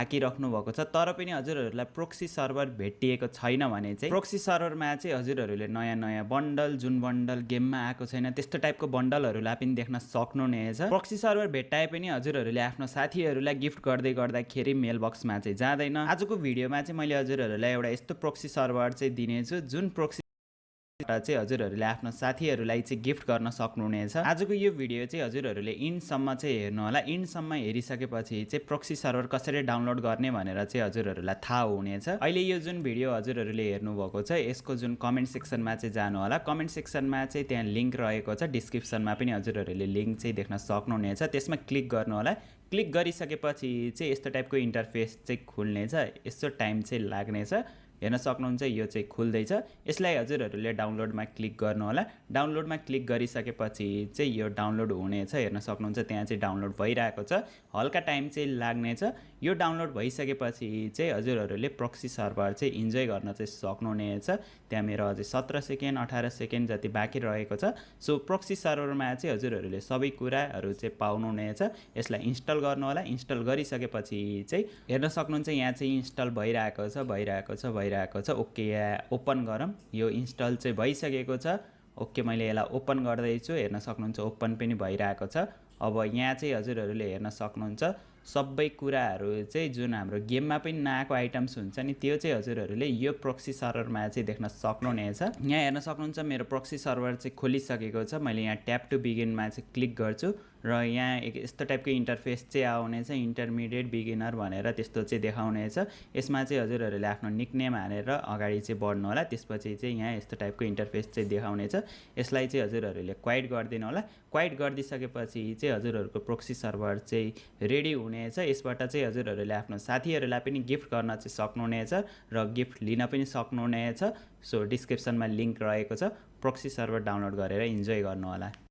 राखिराख्नु भएको छ तर पनि हजुरहरूलाई प्रोक्सी सर्भर भेटिएको छैन भने चाहिँ प्रोक्सी सर्भरमा चाहिँ हजुरहरूले नयाँ बन्डल जुन बन्डल गेममा आएको छैन त्यस्तो टाइपको बन्डलहरूलाई पनि देख्न सक्नुहुनेछ। प्रोक्सी सर्भर भेट्टाए पनि हजुरहरूले आफ्नो साथीहरूलाई गिफ्ट गर्दाखेरि मेल बक्समा चाहिँ जाँदैन। आजको भिडियोमा चाहिँ मैले हजुरहरूलाई एउटा यस्तो प्रोक्सी सर्भर चाहिँ दिनेछु जुन प्रोक्सी चाहिँ हजुरहरूले आफ्नो साथीहरूलाई चाहिँ गिफ्ट गर्न सक्नुहुनेछ। आजको यो भिडियो चाहिँ हजुरहरूले इन्डसम्म चाहिँ हेर्नु होला। इन्डसम्म हेरिसकेपछि चाहिँ प्रोक्सी सर्भर कसरी डाउनलोड गर्ने भनेर चाहिँ हजुरहरूलाई थाहा हुनेछ। अहिले यो जुन भिडियो हजुरहरूले हेर्नुभएको छ यसको जुन कमेन्ट सेक्सनमा चाहिँ जानु होला। कमेन्ट सेक्सनमा चाहिँ त्यहाँ लिङ्क रहेको छ, डिस्क्रिप्सनमा पनि हजुरहरूले लिङ्क चाहिँ देख्न सक्नुहुनेछ। त्यसमा क्लिक गर्नु होला। क्लिक गरिसकेपछि चाहिँ यस्तो टाइपको इन्टरफेस चाहिँ खुल्नेछ। यस्तो टाइम चाहिँ लाग्नेछ। हेर्न सक्नुहुन्छ यो चाहिँ खुल्दैछ। यसलाई हजुरहरूले डाउनलोडमा क्लिक गर्नु होला। डाउनलोडमा क्लिक गरिसकेपछि चाहिँ यो डाउनलोड हुनेछ। हेर्न सक्नुहुन्छ त्यहाँ चाहिँ डाउनलोड भइरहेको छ। हल्का टाइम चाहिँ लाग्नेछ। यो डाउनलोड भइसकेपछि चाहिँ हजुरहरूले प्रोक्सी सर्भर चाहिँ इन्जोय गर्न चाहिँ सक्नुहुनेछ। त्यहाँ मेरो अझै 17 सेकेन्ड 18 सेकेन्ड जति बाँकी रहेको छ। सो प्रोक्सी सर्भरमा चाहिँ हजुरहरूले सबै कुराहरू चाहिँ पाउनुहुनेछ। यसलाई इन्स्टल गर्नु होला। इन्स्टल गरिसकेपछि चाहिँ हेर्न सक्नुहुन्छ यहाँ चाहिँ इन्स्टल भइरहेको छ। ओके यहाँ ओपन गरौँ। यो इन्स्टल चाहिँ भइसकेको छ। ओके मैले यसलाई ओपन गर्दैछु। हेर्न सक्नुहुन्छ ओपन पनि भइरहेको छ। अब यहाँ चाहिँ हजुरहरूले हेर्न सक्नुहुन्छ सबै कुराहरू चाहिँ जुन हाम्रो गेममा पनि नआएको आइटम्स हुन्छ नि त्यो चाहिँ हजुरहरूले यो प्रोक्सी सर्भरमा चाहिँ देख्न सक्नुहुनेछ। यहाँ हेर्न सक्नुहुन्छ मेरो प्रोक्सी सर्भर चाहिँ खोलिसकेको छ। मैले यहाँ ट्याप टु बिगिनमा चाहिँ क्लिक गर्छु र यहाँ यस्तो टाइपको इन्टरफेस चाहिँ आउनेछ। इन्टरमिडिएट बिगिनर भनेर त्यस्तो चाहिँ देखाउनेछ। यसमा चाहिँ हजुरहरूले आफ्नो निकनेम हालेर अगाडि चाहिँ बढ्नु होला। त्यसपछि चाहिँ यहाँ यस्तो टाइपको इन्टरफेस चाहिँ देखाउनेछ। यसलाई चाहिँ हजुरहरूले क्वाइट गरिदिनु होला। क्वाइट गरिदिइसकेपछि चाहिँ हजुरहरूको प्रोक्सी सर्भर चाहिँ रेडी हुनेछ। यसबाट चाहिँ हजुरहरूले आफ्नो साथीहरूलाई पनि गिफ्ट गर्न चाहिँ सक्नुहुनेछ र गिफ्ट लिन पनि सक्नुहुनेछ। सो डिस्क्रिप्सनमा लिङ्क रहेको छ। प्रोक्सी सर्भर डाउनलोड गरेर इन्जोय गर्नु होला।